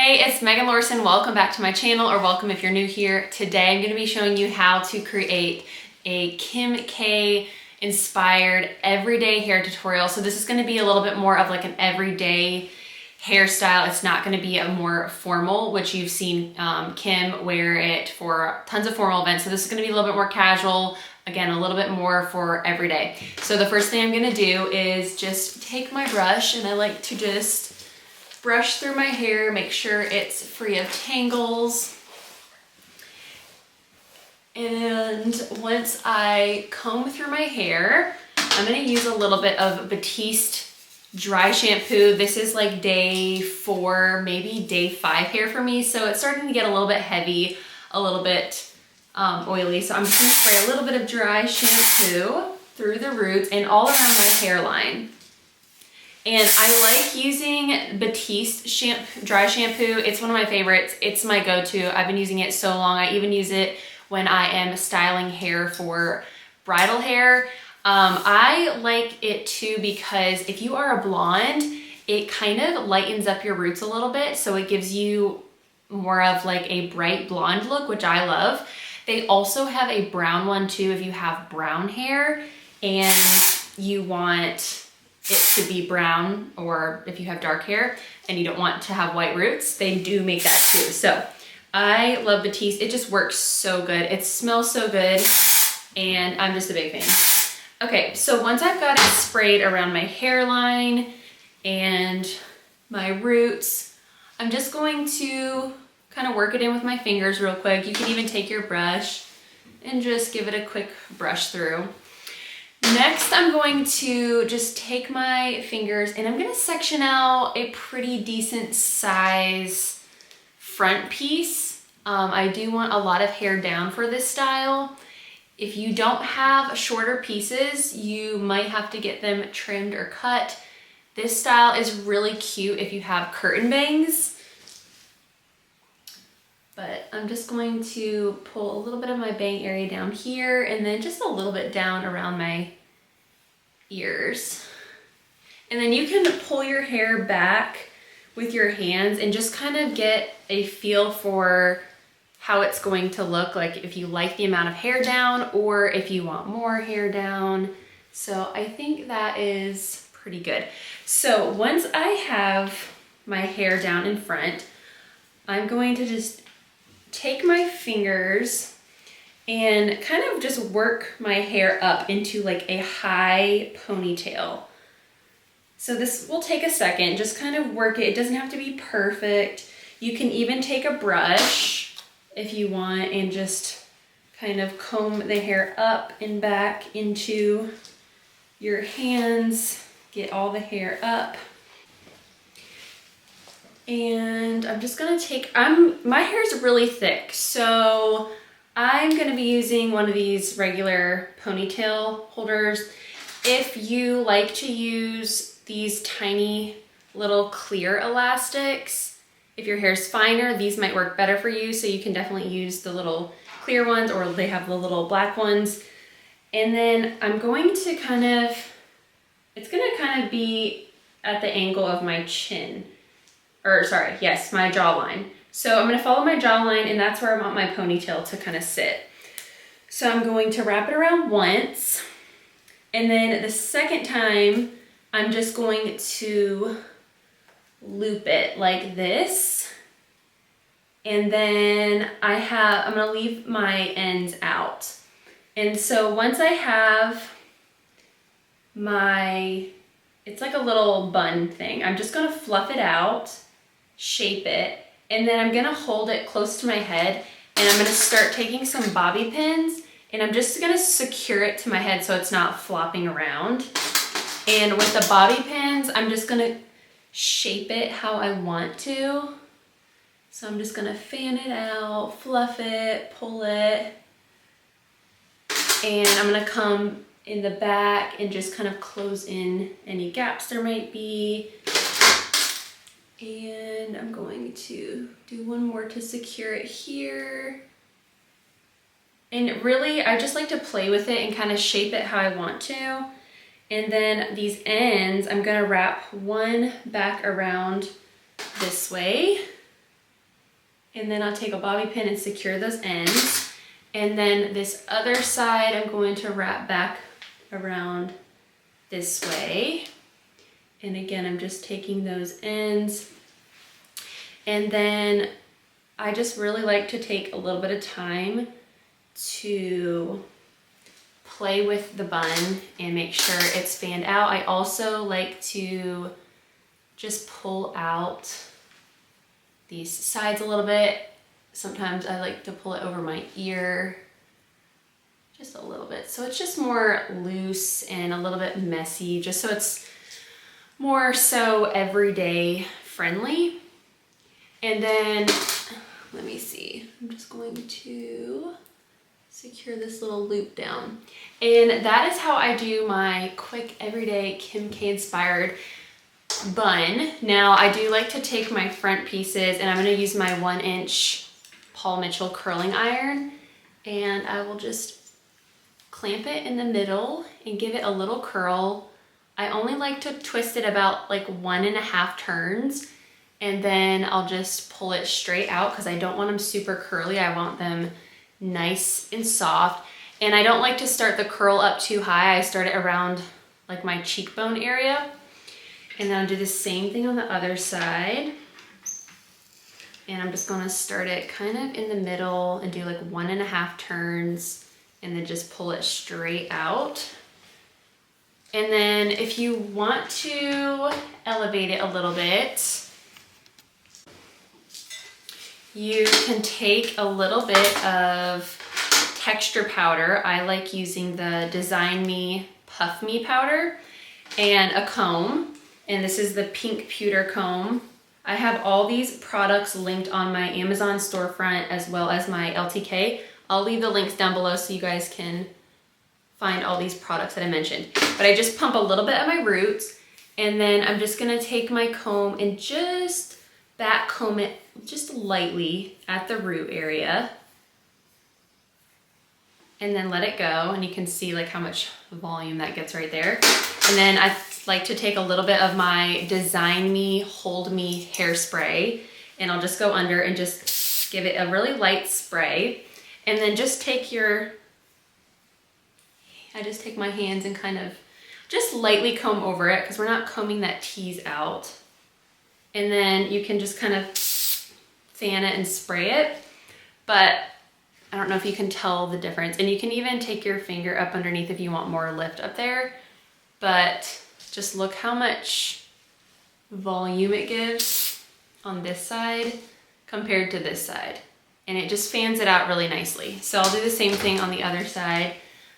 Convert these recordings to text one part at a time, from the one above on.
Hey, it's Megan Lorson. Welcome back to my channel, or welcome if you're new here. Today I'm going to be showing you how to create a Kim K inspired everyday hair tutorial. So this is going to be a little bit more of like an everyday hairstyle. It's not going to be a more formal, which you've seen Kim wear it for tons of formal events. So this is going to be a little bit more casual. Again, a little bit more for everyday. So the first thing I'm going to do is just take my brush, and I like to just brush through my hair, make sure it's free of tangles. And once I comb through my hair, I'm going to use a little bit of Batiste Dry Shampoo. This is like day 4, maybe day 5 hair for me. So it's starting to get a little bit heavy, a little bit oily. So I'm just going to spray a little bit of dry shampoo through the roots and all around my hairline. And I like using Batiste Dry Shampoo. It's one of my favorites. It's my go-to. I've been using it so long. I even use it when I am styling hair for bridal hair. I like it too because if you are a blonde, it kind of lightens up your roots a little bit. So it gives you more of like a bright blonde look, which I love. They also have a brown one too if you have brown hair and you want it to be brown, or if you have dark hair and you don't want to have white roots, they do make that too. So I love Batiste. It just works so good. It smells so good, and I'm just a big fan. Okay, so once I've got it sprayed around my hairline and my roots, I'm just going to kind of work it in with my fingers real quick. You can even take your brush and just give it a quick brush through. Next, I'm going to just take my fingers and I'm going to section out a pretty decent size front piece. I do want a lot of hair down for this style. If you don't have shorter pieces, you might have to get them trimmed or cut. This style is really cute if you have curtain bangs. But I'm just going to pull a little bit of my bang area down here and then just a little bit down around my ears. And then you can pull your hair back with your hands and just kind of get a feel for how it's going to look, like if you like the amount of hair down or if you want more hair down. So I think that is pretty good. So once I have my hair down in front, I'm going to just take my fingers and kind of just work my hair up into like a high ponytail. So this will take a second, just kind of work it. It doesn't have to be perfect. You can even take a brush if you want and just kind of comb the hair up and back into your hands, get all the hair up. And I'm just gonna take, my hair is really thick, so I'm gonna be using one of these regular ponytail holders. If you like to use these tiny little clear elastics, if your hair's finer, these might work better for you, so you can definitely use the little clear ones, or they have the little black ones. And then I'm going to kind of, it's gonna kind of be at the angle of my chin. Or sorry, yes, my jawline. So I'm gonna follow my jawline, and that's where I want my ponytail to kind of sit. So I'm going to wrap it around once, and then the second time, I'm just going to loop it like this. And then I'm gonna leave my ends out. And so once I have it's like a little bun thing, I'm just gonna fluff it out, shape it, and then I'm gonna hold it close to my head, and I'm gonna start taking some bobby pins, and I'm just gonna secure it to my head so it's not flopping around. And with the bobby pins, I'm just gonna shape it how I want to. So I'm just gonna fan it out, fluff it, pull it, and I'm gonna come in the back and just kind of close in any gaps there might be. And I'm going to do one more to secure it here. And really, I just like to play with it and kind of shape it how I want to. And then these ends, I'm gonna wrap one back around this way. And then I'll take a bobby pin and secure those ends. And then this other side, I'm going to wrap back around this way. And again, I'm just taking those ends. And then I just really like to take a little bit of time to play with the bun and make sure it's fanned out. I also like to just pull out these sides a little bit. Sometimes I like to pull it over my ear just a little bit. So it's just more loose and a little bit messy, just so it's more so everyday friendly. And then, let me see, I'm just going to secure this little loop down. And that is how I do my quick everyday Kim K inspired bun. Now I do like to take my front pieces and I'm gonna use my 1-inch Paul Mitchell curling iron, and I will just clamp it in the middle and give it a little curl. I only like to twist it about like 1.5 turns, and then I'll just pull it straight out because I don't want them super curly. I want them nice and soft. And I don't like to start the curl up too high. I start it around like my cheekbone area. And then I'll do the same thing on the other side. And I'm just gonna start it kind of in the middle and do like 1.5 turns and then just pull it straight out. And then if you want to elevate it a little bit, you can take a little bit of texture powder. I like using the Design Me Puff Me powder and a comb. And this is the pink pewter comb. I have all these products linked on my Amazon storefront as well as my LTK. I'll leave the links down below so you guys can find all these products that I mentioned. But I just pump a little bit of my roots, and then I'm just gonna take my comb and just back comb it just lightly at the root area. And then let it go, and you can see like how much volume that gets right there. And then I like to take a little bit of my Design Me Hold Me hairspray, and I'll just go under and just give it a really light spray. And then just take I just take my hands and kind of just lightly comb over it because we're not combing that tease out. And then you can just kind of fan it and spray it. But I don't know if you can tell the difference. And you can even take your finger up underneath if you want more lift up there. But just look how much volume it gives on this side compared to this side. And it just fans it out really nicely. So I'll do the same thing on the other side.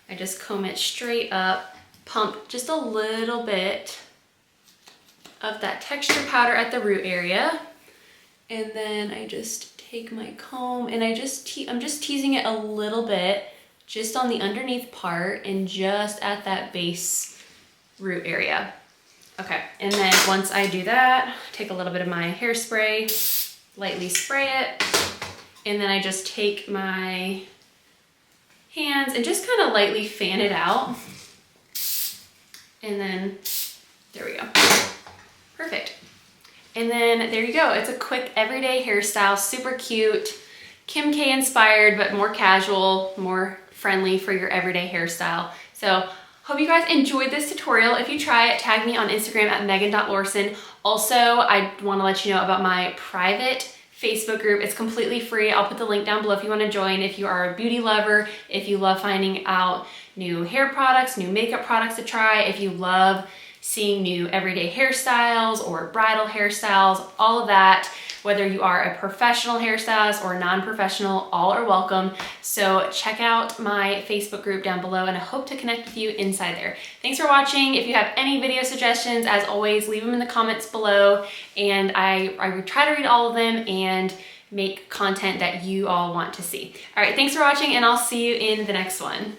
I just comb it straight up, pump just a little bit of that texture powder at the root area. And then I just take my comb and I'm just teasing it a little bit just on the underneath part and just at that base root area. Okay, and then once I do that, take a little bit of my hairspray, lightly spray it, and then I just take my hands and just kind of lightly fan it out. And then, there we go. Perfect. And then there you go. It's a quick everyday hairstyle, super cute, Kim K inspired, but more casual, more friendly for your everyday hairstyle. So hope you guys enjoyed this tutorial. If you try it, tag me on Instagram at megan.lorson. Also, I want to let you know about my private Facebook group. It's completely free. I'll put the link down below if you want to join. If you are a beauty lover, if you love finding out new hair products, new makeup products to try, if you love seeing new everyday hairstyles or bridal hairstyles, all of that, whether you are a professional hairstylist or non-professional, all are welcome. So check out my Facebook group down below, and I hope to connect with you inside there. Thanks for watching. If you have any video suggestions, as always, leave them in the comments below, and I try to read all of them and make content that you all want to see. All right, thanks for watching, and I'll see you in the next one.